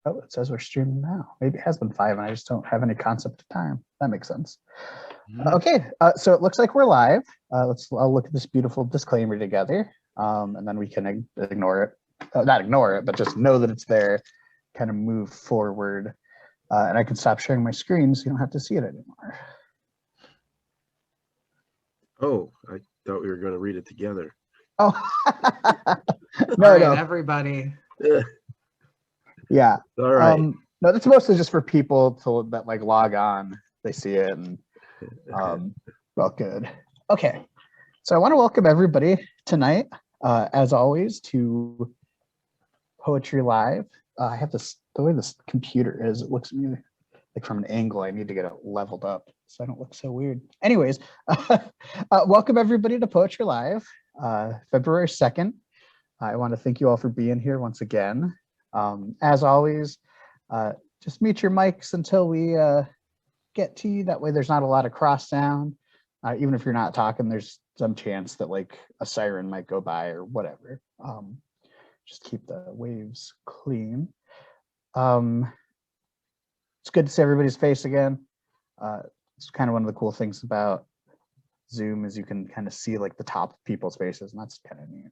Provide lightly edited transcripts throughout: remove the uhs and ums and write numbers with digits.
Oh, it says we're streaming now. Maybe it has been 5 and I just don't have any concept of time. That makes sense. Okay, so it looks like we're live. I'll look at this beautiful disclaimer together, and then we can ignore it. Not ignore it, but just know that it's there, kind of move forward. And I can stop sharing my screen so you don't have to see it anymore. Oh, I thought we were going to read it together. Oh, no, right, no, everybody. Yeah. All right. No, that's mostly just for people that like log on. They see it and well, good. Okay, so I want to welcome everybody tonight, as always, to Poetry Live. I have the way this computer is. It looks at me like from an angle. I need to get it leveled up so I don't look so weird. Anyways, welcome everybody to Poetry Live, February 2nd. I want to thank you all for being here once again. As always, just mute your mics until we get to you. That way there's not a lot of cross sound. Even if you're not talking, there's some chance that like a siren might go by or whatever. Just keep the waves clean. It's good to see everybody's face again. It's kind of one of the cool things about Zoom is you can kind of see like the top of people's faces, and that's kind of neat.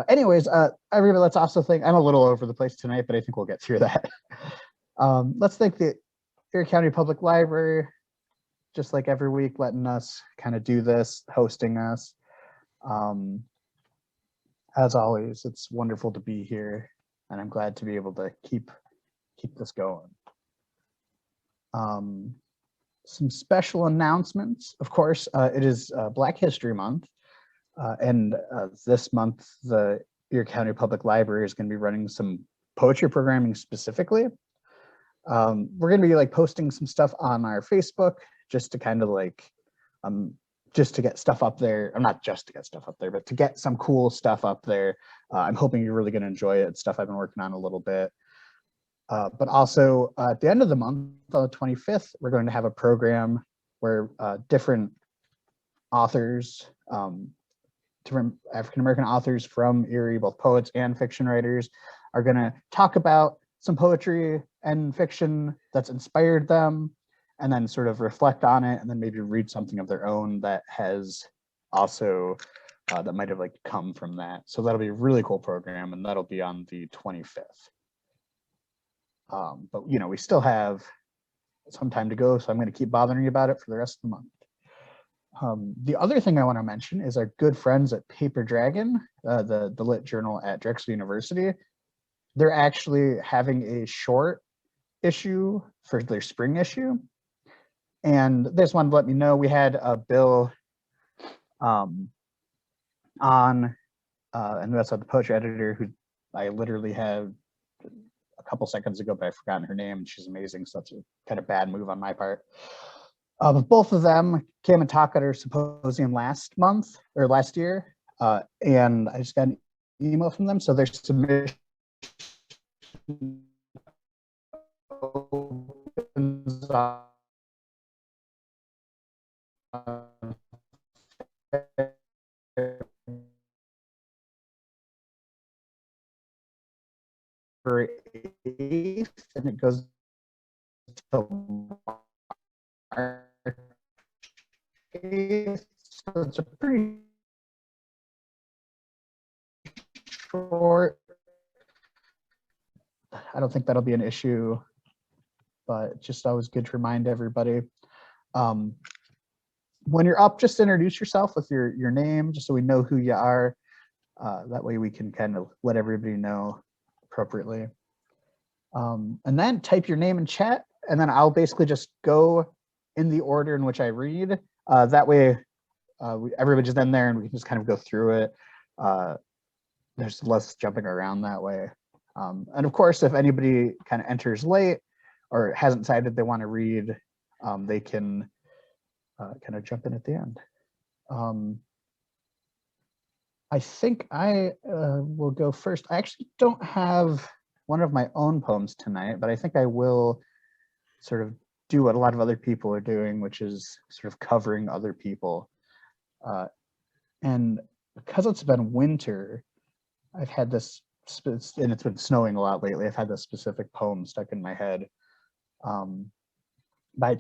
Anyways, everybody, let's also think, I'm a little over the place tonight, but I think we'll get through that. Let's thank the Erie County Public Library, just like every week, letting us kind of do this, hosting us. As always, it's wonderful to be here, and I'm glad to be able to keep this going. Some special announcements. Of course, it is Black History Month, and this month, the Erie County Public Library is going to be running some poetry programming specifically. We're going to be like posting some stuff on our Facebook just to kind of like just to get stuff up there. Or not just to get stuff up there, but to get some cool stuff up there. I'm hoping you're really going to enjoy it. It's stuff I've been working on a little bit. But also at the end of the month, on the 25th, we're going to have a program where different authors, different African-American authors from Erie, both poets and fiction writers, are going to talk about some poetry and fiction that's inspired them, and then sort of reflect on it, and then maybe read something of their own that has also that might have like come from that. So that'll be a really cool program, and that'll be on the 25th. But you know, we still have some time to go, so I'm going to keep bothering you about it for the rest of the month. The other thing I want to mention is our good friends at Paper Dragon, the lit journal at Drexel University. They're actually having a short issue for their spring issue. And they just wanted to let me know we had a Bill on, and that's the poetry editor who I literally had a couple seconds ago, but I've forgotten her name. She's amazing, so that's a kind of bad move on my part. But both of them came and talked at our symposium last year, and I just got an email from them. So their submission opens on February 8th, and it goes to March 8th. So it's a pretty short. I don't think that'll be an issue, but just always good to remind everybody. When you're up, just introduce yourself with your name, just so we know who you are. That way we can kind of let everybody know appropriately. And then type your name in chat, and then I'll basically just go in the order in which I read. That way everybody's in there and we can just kind of go through it. There's less jumping around that way. And of course, if anybody kind of enters late or hasn't decided they want to read, they can kind of jump in at the end. I think I will go first. I actually don't have one of my own poems tonight, but I think I will sort of do what a lot of other people are doing, which is sort of covering other people. And because it's been winter, I've had this and it's been snowing a lot lately. I've had this specific poem stuck in my head by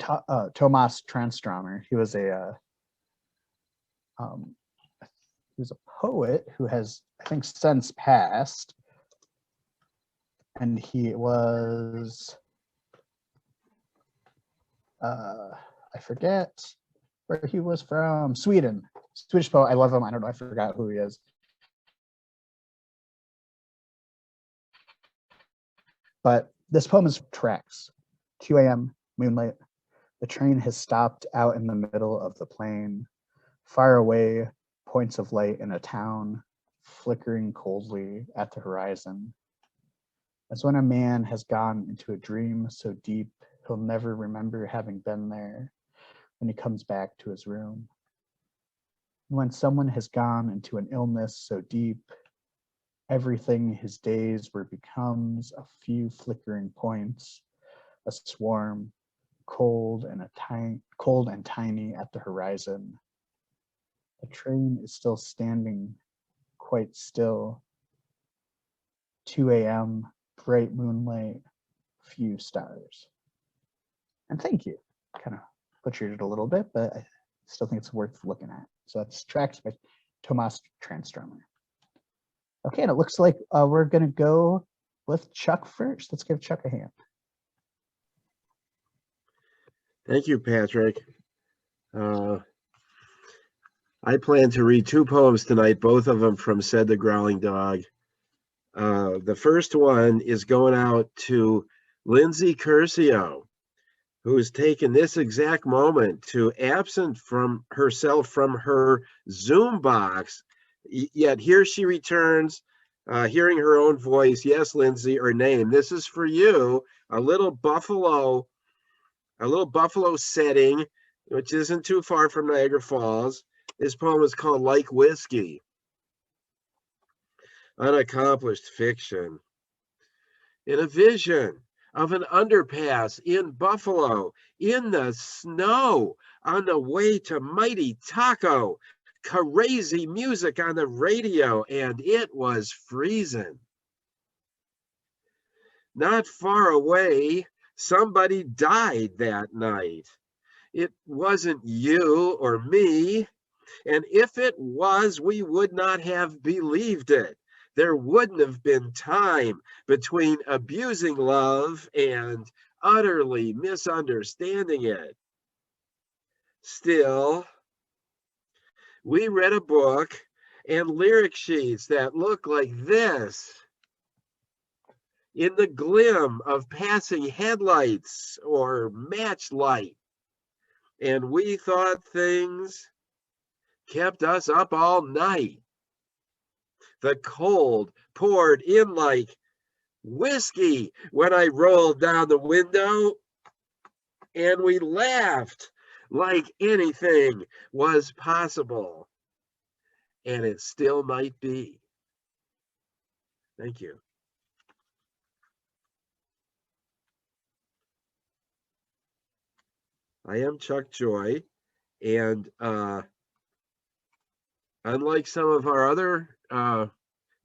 Tomas Tranströmer. He was a poet who has, I think, since passed, and he was I forget where he was from. Sweden. Swedish poet. I love him. I don't know. I forgot who he is. But this poem is tracks. 2 a.m. moonlight. The train has stopped out in the middle of the plain. Far away, points of light in a town, flickering coldly at the horizon. As when a man has gone into a dream so deep, he'll never remember having been there when he comes back to his room. And when someone has gone into an illness so deep, everything his days were becomes a few flickering points, a swarm, cold and tiny at the horizon. The train is still standing quite still. 2 a.m., bright moonlight, few stars. And thank you. Kind of butchered it a little bit, but I still think it's worth looking at. So that's tracks by Tomas Tranströmer. Okay, and it looks like we're going to go with Chuck first. Let's give Chuck a hand. Thank you, Patrick. I plan to read 2 poems tonight, both of them from Said the Growling Dog. The first one is going out to Lindsay Curcio, who has taken this exact moment to absent from herself from her Zoom box, yet here she returns, hearing her own voice. Yes, Lindsay, or name. This is for you, a little buffalo setting, which isn't too far from Niagara Falls. This poem is called Like Whiskey. Unaccomplished fiction. In a vision of an underpass in Buffalo, in the snow, on the way to Mighty Taco, crazy music on the radio, and it was freezing. Not far away, somebody died that night. It wasn't you or me, and if it was, we would not have believed it. There wouldn't have been time between abusing love and utterly misunderstanding it. Still, we read a book and lyric sheets that look like this. In the glim of passing headlights or match light, and we thought things kept us up all night. The cold poured in like whiskey when I rolled down the window, and we laughed like anything was possible, and it still might be. Thank you. I am Chuck Joy, and unlike some of our other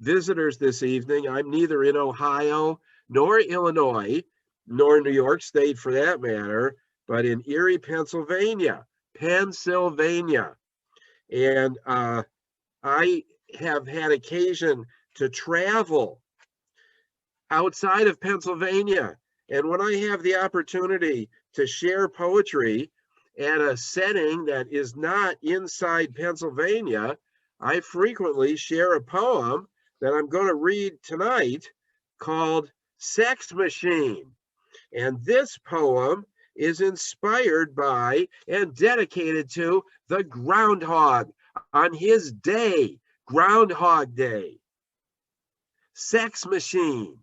visitors this evening, I'm neither in Ohio nor Illinois, nor New York State for that matter, but in Erie, Pennsylvania. And I have had occasion to travel outside of Pennsylvania. And when I have the opportunity to share poetry at a setting that is not inside Pennsylvania, I frequently share a poem that I'm going to read tonight called Sex Machine. And this poem is inspired by and dedicated to the groundhog on his day, Groundhog Day. Sex Machine.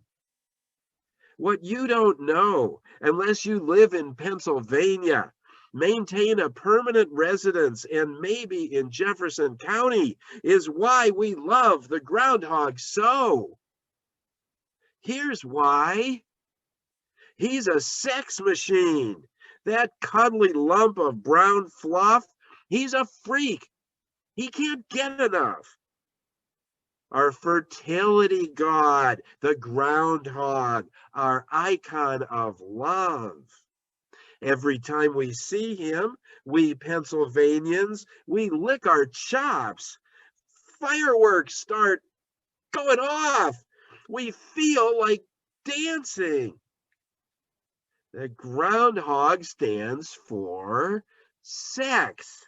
What you don't know, unless you live in Pennsylvania, maintain a permanent residence, and maybe in Jefferson County, is why we love the groundhog so. Here's why. He's a sex machine. That cuddly lump of brown fluff, he's a freak. He can't get enough. our fertility god, the groundhog, our icon of love. Every time we see him, we Pennsylvanians, we lick our chops. Fireworks start going off. We feel like dancing. The groundhog stands for sex,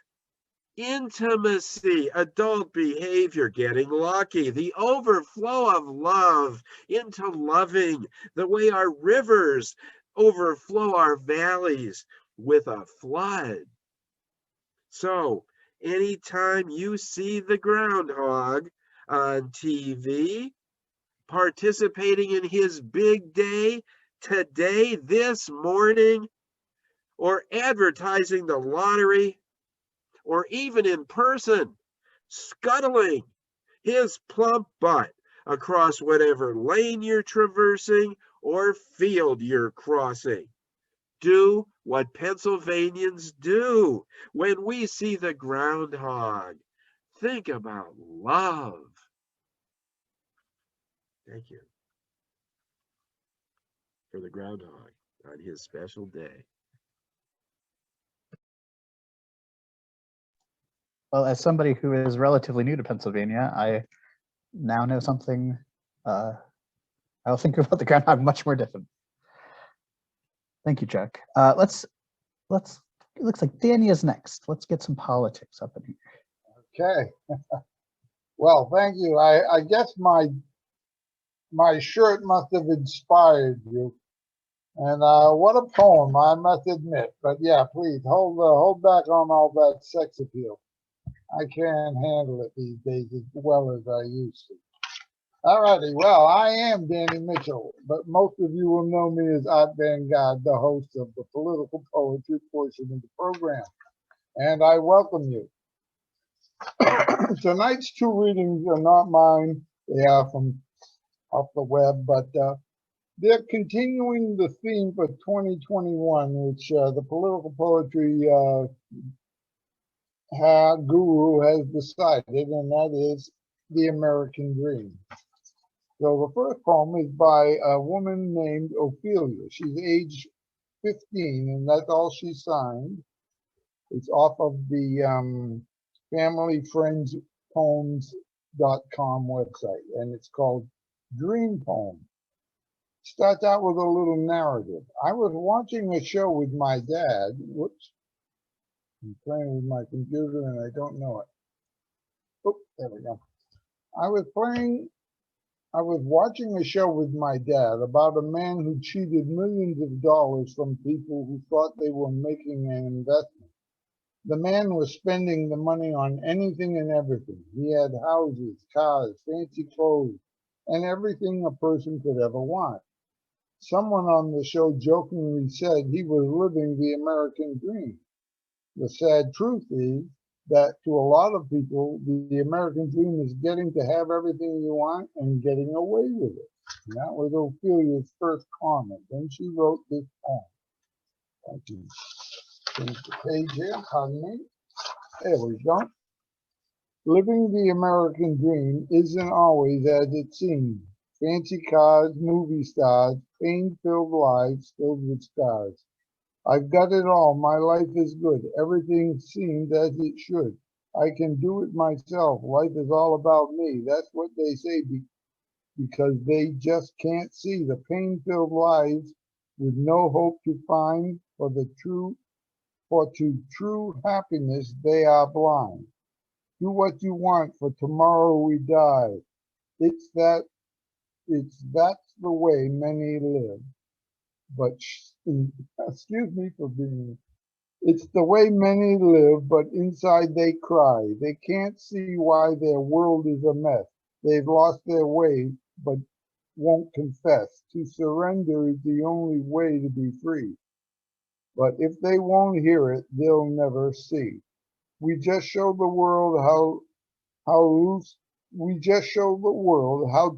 intimacy, adult behavior, getting lucky, the overflow of love into loving, the way our rivers overflow our valleys with a flood. So, anytime you see the groundhog on TV, participating in his big day today, this morning, or advertising the lottery, or even in person, scuttling his plump butt across whatever lane you're traversing or field you're crossing. Do what Pennsylvanians do when we see the groundhog. Think about love. Thank you for the groundhog on his special day. Well, as somebody who is relatively new to Pennsylvania, I now know something. I'll think about the groundhog much more different. Thank you, Chuck. Let's. It looks like Danny is next. Let's get some politics up in here. Okay. Well, thank you. I guess my shirt must have inspired you. And what a poem, I must admit. But yeah, please hold back on all that sex appeal. I can't handle it these days as well as I used to. All righty. Well, I am Danny Mitchell, but most of you will know me as Art Vanguard, the host of the political poetry portion of the program. And I welcome you. Tonight's two readings are not mine. They are from off the web, but they're continuing the theme for 2021, which the political poetry guru has decided, and that is the American dream. So the first poem is by a woman named Ophelia. She's age 15, and that's all she signed. It's off of the familyfriendspoems.com website, and it's called Dream Poem. Starts out with a little narrative. I was watching a show with my dad. Whoops. I'm playing with my computer and I don't know it. Oh, there we go. I was watching a show with my dad about a man who cheated millions of dollars from people who thought they were making an investment. The man was spending the money on anything and everything. He had houses, cars, fancy clothes, and everything a person could ever want. Someone on the show jokingly said he was living the American dream. The sad truth is that to a lot of people, the American dream is getting to have everything you want and getting away with it. And that was Ophelia's first comment. Then she wrote this poem. Thank you. Change the page here, pardon me. There we go. Living the American dream isn't always as it seems. Fancy cars, movie stars, pain-filled lives filled with scars. I've got it all. My life is good. Everything seems as it should. I can do it myself. Life is all about me. That's what they say because they just can't see the pain-filled lives with no hope to find to true happiness they are blind. Do what you want, for tomorrow we die. That's the way many live. But excuse me for being. It's the way many live, but inside they cry. They can't see why their world is a mess. They've lost their way, but won't confess. To surrender is the only way to be free. But if they won't hear it, they'll never see. We just show the world how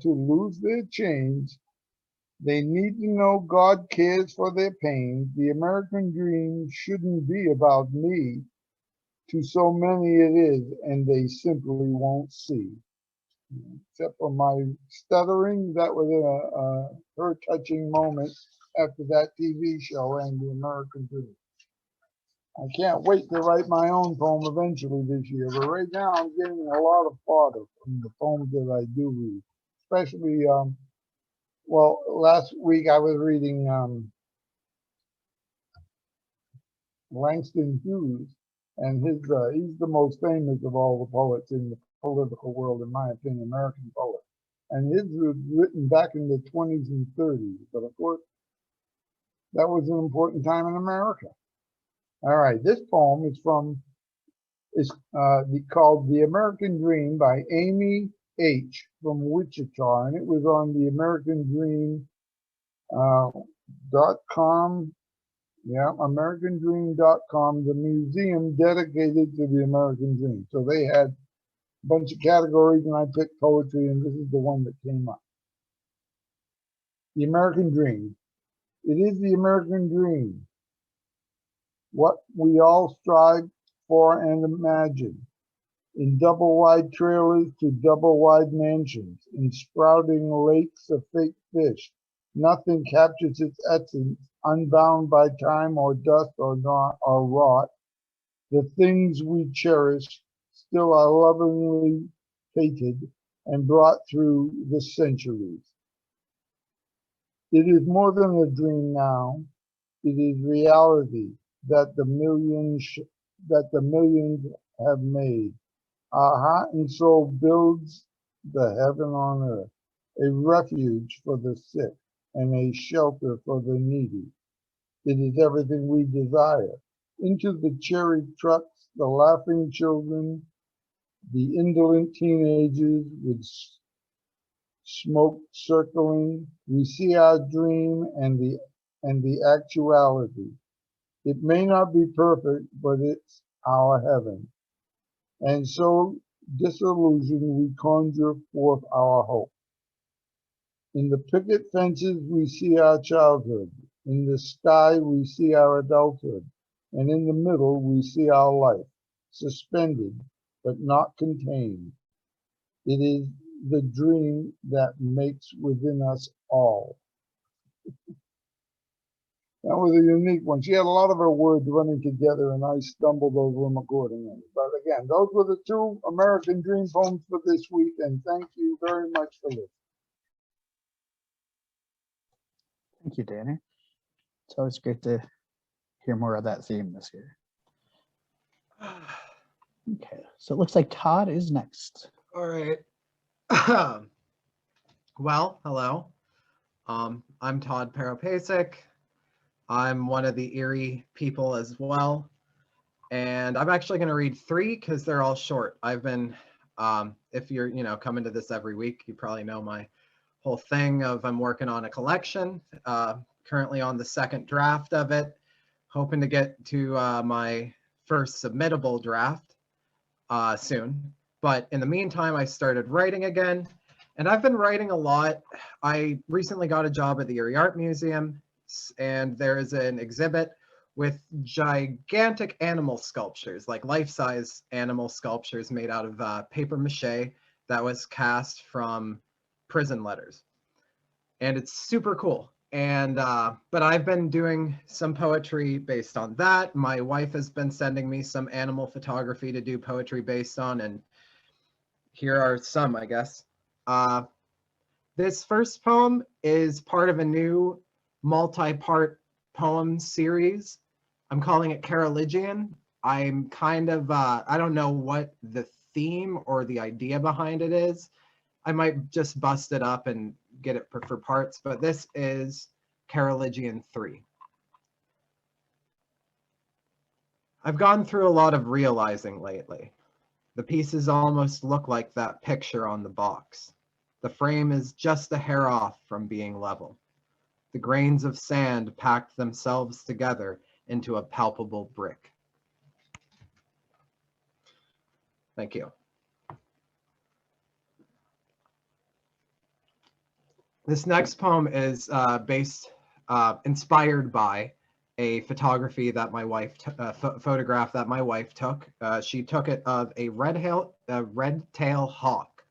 to lose their chains. They need to know God cares for their pain. The American dream shouldn't be about me. To so many it is, and they simply won't see. Except for my stuttering, that was a her-touching moment after that TV show and the American Dream. I can't wait to write my own poem eventually this year, but right now I'm getting a lot of fodder from the poems that I do read, especially, well, last week I was reading Langston Hughes, and he's the most famous of all the poets in the political world, in my opinion, American poet. And his was written back in the 20s and 30s, but of course, that was an important time in America. All right, this poem is called The American Dream by Amy H. from Wichita, and it was on the AmericanDream.com. Yeah, AmericanDream.com, the museum dedicated to the American Dream. So they had a bunch of categories, and I picked poetry, and this is the one that came up. The American Dream. It is the American Dream, what we all strive for and imagine, in double-wide trailers to double-wide mansions, in sprouting lakes of fake fish. Nothing captures its essence, unbound by time or dust or rot. The things we cherish still are lovingly fated and brought through the centuries. It is more than a dream now. It is reality that the millions have made. Our heart and soul builds the heaven on earth, a refuge for the sick and a shelter for the needy. It is everything we desire. Into the cherry trucks, the laughing children, the indolent teenagers with smoke circling, we see our dream and the actuality. It may not be perfect, but it's our heaven. And so, disillusioned, we conjure forth our hope. In the picket fences, we see our childhood. In the sky, we see our adulthood. And in the middle, we see our life, suspended, but not contained. It is the dream that makes within us all. That was a unique one. She had a lot of her words running together, and I stumbled over them accordingly. But again, those were the two American Dream poems for this week, and thank you very much for listening. Thank you, Danny. It's always great to hear more of that theme this year. Okay, so it looks like Todd is next. All right. Well, hello. I'm Todd Parapasek. I'm one of the Erie people as well. And I'm actually going to read 3 because they're all short. I've been, if you're, coming to this every week, you probably know my whole thing of I'm working on a collection, currently on the 2nd draft of it, hoping to get to my first submittable draft soon. But in the meantime, I started writing again, and I've been writing a lot. I recently got a job at the Erie Art Museum, and there is an exhibit with gigantic animal sculptures, like life-size animal sculptures made out of paper mache that was cast from prison letters. And it's super cool. And but I've been doing some poetry based on that. My wife has been sending me some animal photography to do poetry based on, and here are some, I guess. This first poem is part of a new multi-part poem series. I'm calling it Carolingian. I'm kind of, I don't know what the theme or the idea behind it is. I might just bust it up and get it for parts, but this is Carolingian 3. I've gone through a lot of realizing lately. The pieces almost look like that picture on the box. The frame is just a hair off from being level. The grains of sand packed themselves together into a palpable brick. Thank you. This next poem is inspired by a photography that my wife, photograph that my wife took. She took it of a red-tailed hawk,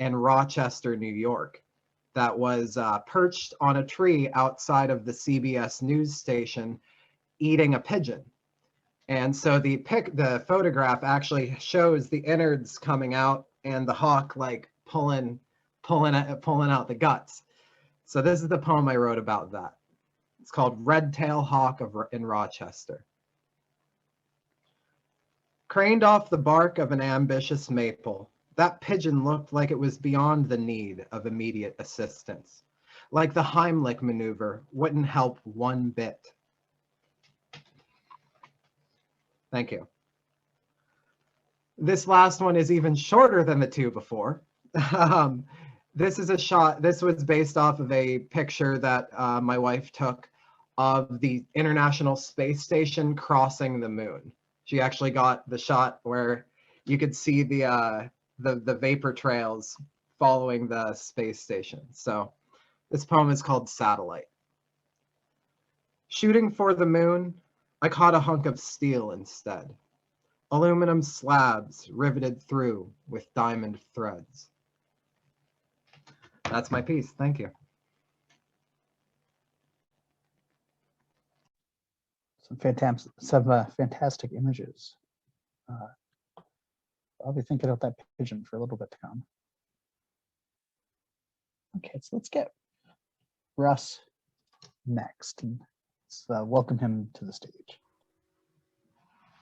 in Rochester, New York, that was perched on a tree outside of the CBS news station eating a pigeon. And so the photograph actually shows the innards coming out and the hawk like pulling out the guts. So this is the poem I wrote about that. It's called Red Tail Hawk in Rochester. Craned off the bark of an ambitious maple, that pigeon looked like it was beyond the need of immediate assistance. Like the Heimlich maneuver wouldn't help one bit. Thank you. This last one is even shorter than the two before. This is a shot, this was based off of a picture that my wife took of the International Space Station crossing the moon. She actually got the shot where you could see the vapor trails following the space station. So this poem is called Satellite. Shooting for the moon, I caught a hunk of steel instead. Aluminum slabs riveted through with diamond threads. That's my piece. Thank you. Some fantastic images. I'll be thinking about that pigeon for a little bit to come. Okay, so let's get Russ next, and let's welcome him to the stage.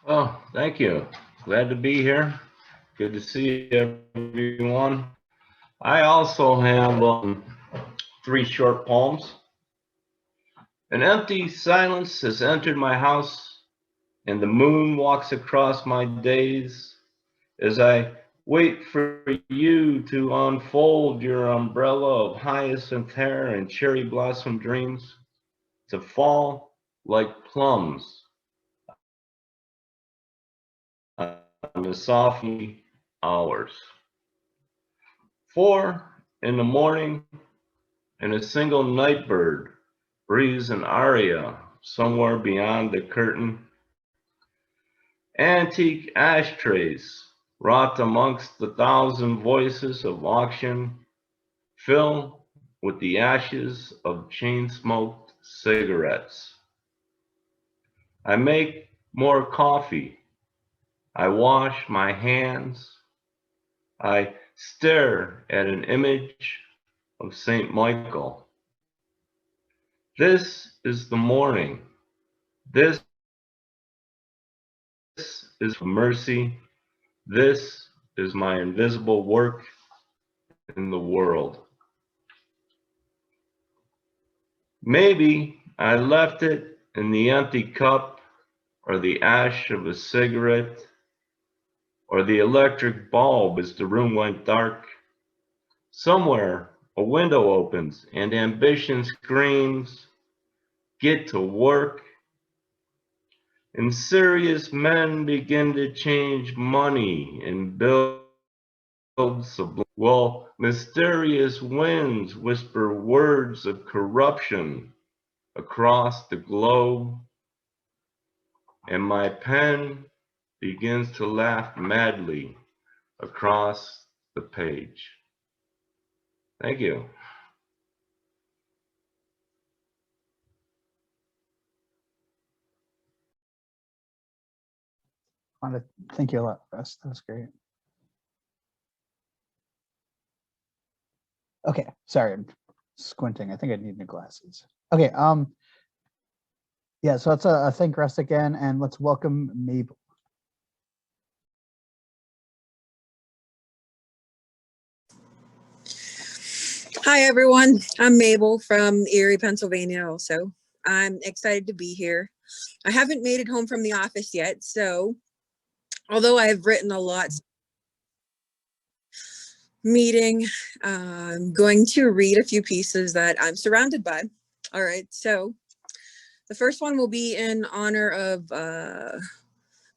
Oh, thank you. Glad to be here. Good to see everyone. I also have 3 short poems. An empty silence has entered my house, and the moon walks across my days as I wait for you to unfold your umbrella of hyacinth hair and cherry blossom dreams to fall like plums on the soft hours. 4 in the morning, and a single nightbird breathes an aria somewhere beyond the curtain. Antique ashtrays, wrought amongst the 1,000 voices of auction, fill with the ashes of chain-smoked cigarettes. I make more coffee. I wash my hands. I stare at an image of St. Michael. This is the morning. This is mercy. This is my invisible work in the world. Maybe I left it in the empty cup, or the ash of a cigarette, or the electric bulb as the room went dark. Somewhere a window opens and ambition screams, "Get to work." And serious men begin to change money and build sublime. While mysterious winds whisper words of corruption across the globe, and my pen begins to laugh madly across the page. Thank you. I want to thank you a lot, Russ. That was great. Okay, sorry, I'm squinting. I think I need new glasses. Okay, yeah, so let's thank Russ again, and let's welcome Mabel. Hi, everyone. I'm Mabel from Erie, Pennsylvania also. I'm excited to be here. I haven't made it home from the office yet, so although I've written a lot meeting, I'm going to read a few pieces that I'm surrounded by. All right, so the first one will be in honor of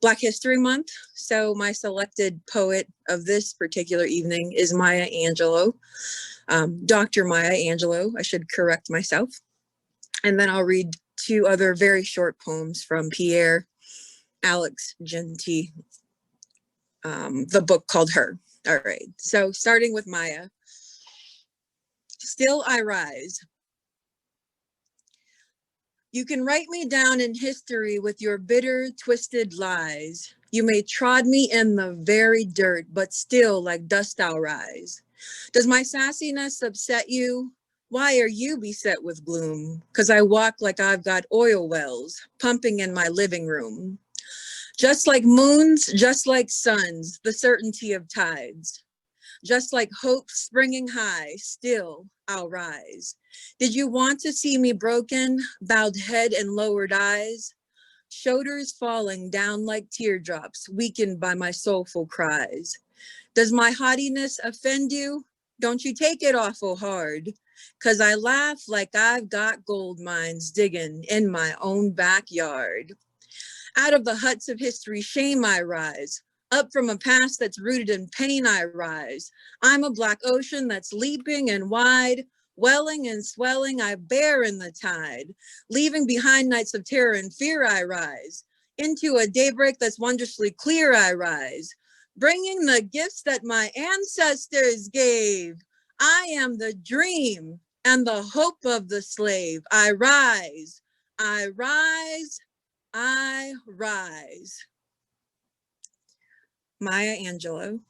Black History Month. So my selected poet of this particular evening is Maya Angelou. Dr. Maya Angelou, I should correct myself. And then I'll read 2 other very short poems from Pierre Alex Gentil, the book called Her. All right, so starting with Maya. Still I rise. You can write me down in history with your bitter, twisted lies. You may trod me in the very dirt, but still like dust I'll rise. Does my sassiness upset you? Why are you beset with gloom? 'Cause I walk like I've got oil wells pumping in my living room. Just like moons, just like suns, the certainty of tides. Just like hope springing high, still I'll rise. Did you want to see me broken, bowed head and lowered eyes? Shoulders falling down like teardrops, weakened by my soulful cries. Does my haughtiness offend you? Don't you take it awful hard, 'cause I laugh like I've got gold mines digging in my own backyard. Out of the huts of history, shame I rise. Up from a past that's rooted in pain I rise. I'm a black ocean that's leaping and wide, welling and swelling, I bear in the tide. Leaving behind nights of terror and fear I rise. Into a daybreak that's wondrously clear I rise. Bringing the gifts that my ancestors gave. I am the dream and the hope of the slave. I rise, I rise, I rise. Maya Angelou.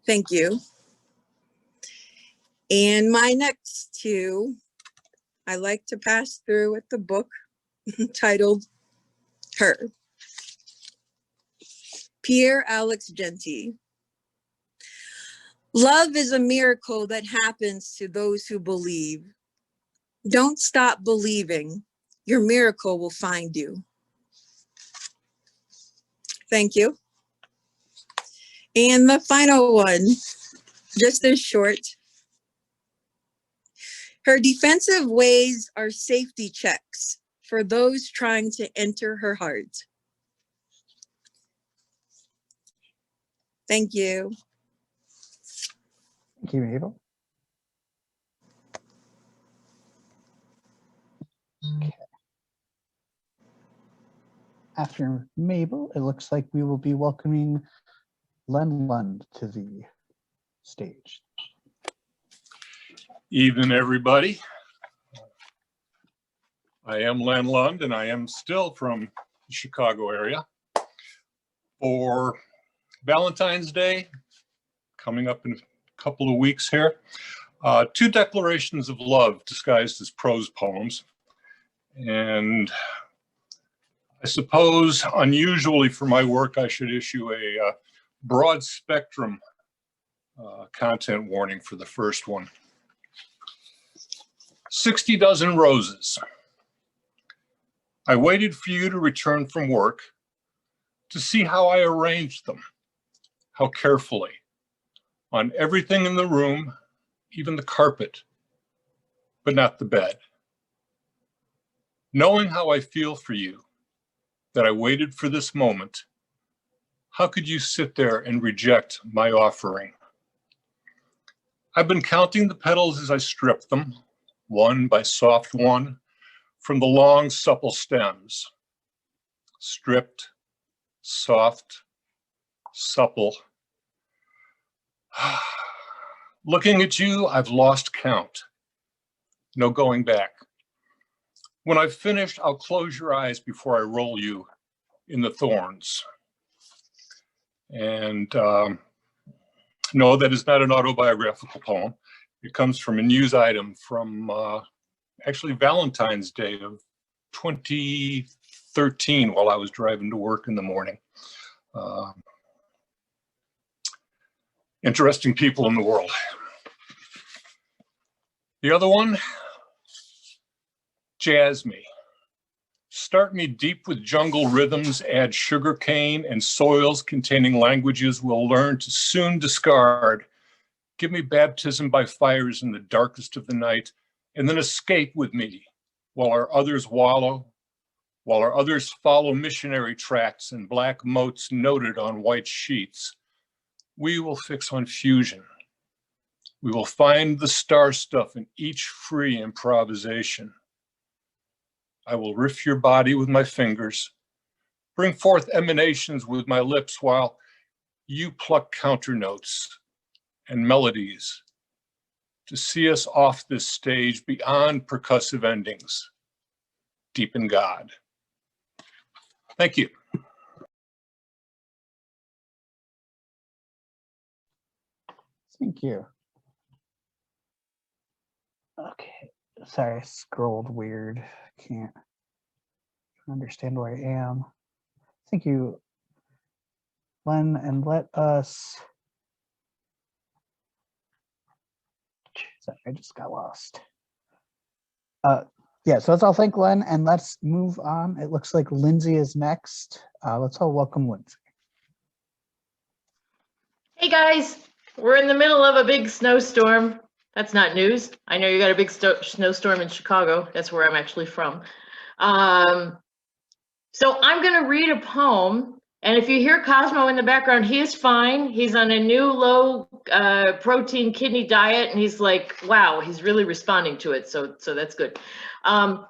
Thank you. And my next two, I like to pass through with the book titled Her. Pierre Alex Gentil. Love is a miracle that happens to those who believe. Don't stop believing. Your miracle will find you. Thank you. And the final one, just as short. Her defensive ways are safety checks for those trying to enter her heart. Thank you. Thank you, Mabel. Okay. After Mabel, it looks like we will be welcoming Len Lund to the stage. Evening, everybody. I am Len Lund, and I am still from the Chicago area. For Valentine's Day, coming up in a couple of weeks here, two declarations of love disguised as prose poems. And I suppose, unusually for my work, I should issue a broad spectrum content warning for the first one. 60 dozen roses. I waited for you to return from work to see how I arranged them, how carefully, on everything in the room, even the carpet, but not the bed. Knowing how I feel for you, that I waited for this moment, how could you sit there and reject my offering? I've been counting the petals as I strip them, one by soft one, from the long, supple stems. Stripped, soft, supple. Looking at you, I've lost count. No going back. When I've finished, I'll close your eyes before I roll you in the thorns. And no, that is not an autobiographical poem. It comes from a news item from actually Valentine's Day of 2013 while I was driving to work in the morning. Interesting people in the world. The other one, jazz me. Start me deep with jungle rhythms, add sugar cane and soils containing languages we'll learn to soon discard. Give me baptism by fires in the darkest of the night, and then escape with me while our others wallow, while our others follow missionary tracks and black motes noted on white sheets. We will fix on fusion. We will find the star stuff in each free improvisation. I will riff your body with my fingers, bring forth emanations with my lips while you pluck counter notes and melodies to see us off this stage beyond percussive endings, deep in God. Thank you. Thank you. Okay, sorry, I scrolled weird. Can't understand where I am. Thank you, Len, and let us. Sorry, I just got lost. Yeah, so let's all thank Len, and let's move on. It looks like Lindsay is next. Let's all welcome Lindsay. Hey guys, we're in the middle of a big snowstorm. That's not news. I know you got a big snowstorm in Chicago. That's where I'm actually from. So I'm going to read a poem. And if you hear Cosmo in the background, he is fine. He's on a new low protein kidney diet. And he's like, wow, he's really responding to it. So that's good. I'm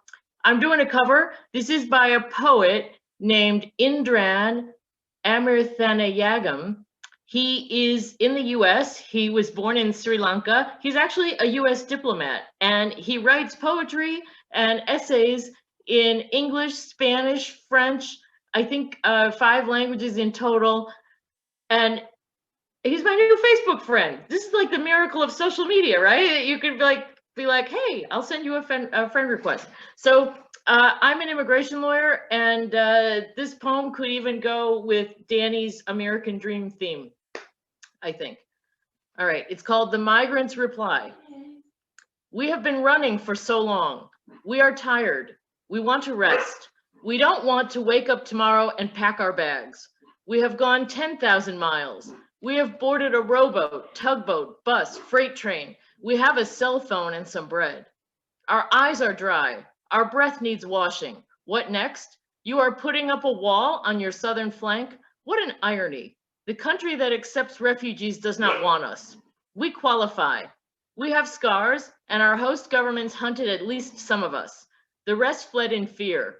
doing a cover. This is by a poet named Indran Amirthanayagam. He is in the US. He was born in Sri Lanka. He's actually a US diplomat, and he writes poetry and essays in English, Spanish, French, I think 5 languages in total. And he's my new Facebook friend. This is like the miracle of social media, right? You could be like, hey, I'll send you a friend request. So I'm an immigration lawyer, and this poem could even go with Danny's American Dream theme, I think. All right, it's called The Migrant's Reply. We have been running for so long. We are tired. We want to rest. We don't want to wake up tomorrow and pack our bags. We have gone 10,000 miles. We have boarded a rowboat, tugboat, bus, freight train. We have a cell phone and some bread. Our eyes are dry. Our breath needs washing. What next? You are putting up a wall on your southern flank? What an irony. The country that accepts refugees does not want us. We qualify. We have scars, and our host governments hunted at least some of us. The rest fled in fear.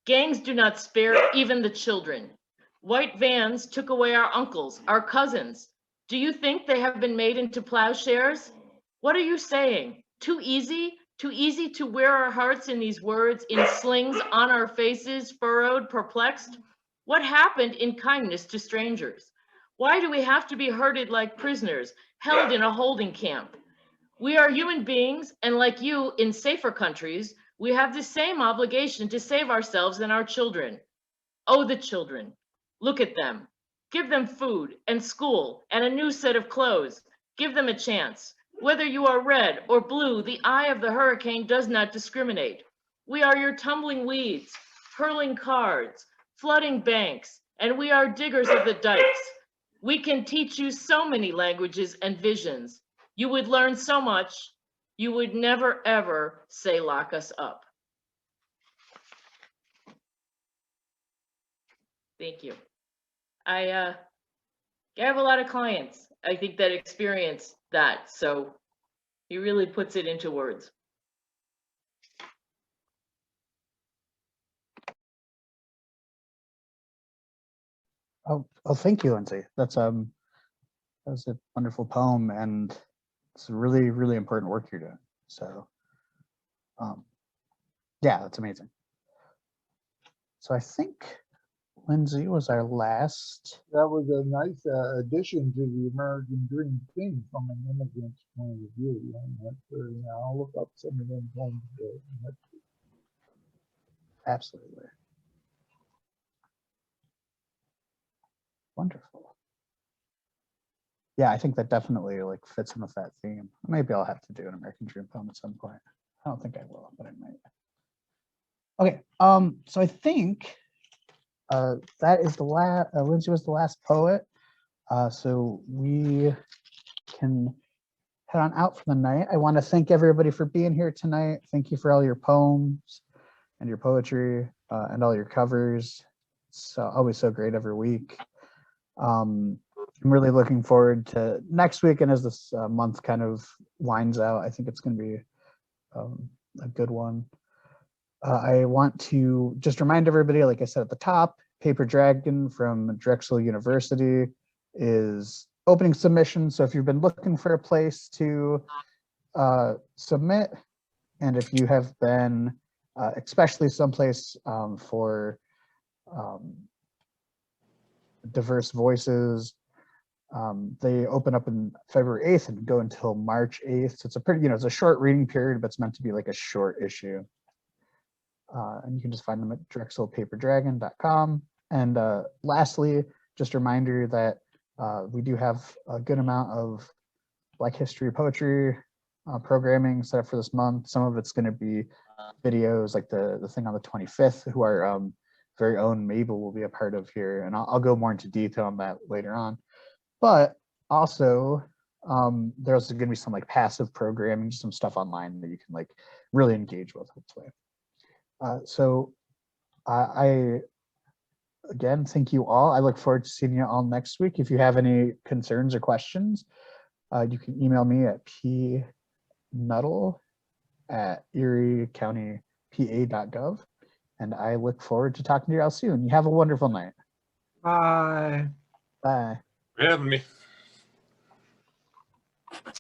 Gangs do not spare even the children. White vans took away our uncles, our cousins. Do you think they have been made into plowshares? What are you saying? Too easy? Too easy to wear our hearts in these words, in slings on our faces, furrowed, perplexed? What happened in kindness to strangers? Why do we have to be herded like prisoners, held in a holding camp? We are human beings, and like you, in safer countries, we have the same obligation to save ourselves and our children. Oh, the children. Look at them. Give them food and school and a new set of clothes. Give them a chance. Whether you are red or blue, the eye of the hurricane does not discriminate. We are your tumbling weeds, hurling cards, flooding banks, and we are diggers of the dikes. We can teach you so many languages and visions. You would learn so much. You would never, ever say, lock us up. Thank you. I have a lot of clients, I think, that experience that. So he really puts it into words. Oh, thank you, Lindsay. That was a wonderful poem, and it's really, really important work you're doing. So, yeah, that's amazing. So I think Lindsay was our last. That was a nice addition to the American Dream theme from an immigrant's point of view. I'll look up some of them poems. Absolutely. Wonderful. Yeah, I think that definitely like fits in with that theme. Maybe I'll have to do an American Dream poem at some point. I don't think I will, but I might. Okay, so I think that is the last. Lindsay was the last poet, so we can head on out for the night. I want to thank everybody for being here tonight. Thank you for all your poems and your poetry and all your covers. It's always so great every week. I'm really looking forward to next week, and as this month kind of winds out, I think it's going to be a good one. I want to just remind everybody, like I said at the top, Paper Dragon from Drexel University is opening submissions. So if you've been looking for a place to submit, and if you have been, especially someplace for diverse voices, they open up in February 8th and go until March 8th. So it's a pretty, it's a short reading period, but it's meant to be like a short issue. And you can just find them at drexelpaperdragon.com. And lastly, just a reminder that we do have a good amount of Black History poetry programming set up for this month. Some of it's going to be videos, like the thing on the 25th, who our very own Mabel will be a part of here. And I'll go more into detail on that later on. But also, there's going to be some like passive programming, some stuff online that you can like really engage with, hopefully. So I again, thank you all. I look forward to seeing you all next week. If you have any concerns or questions, you can email me at pnuttall@eriecountypa.gov. And I look forward to talking to you all soon. You have a wonderful night. Bye. Bye. For having me.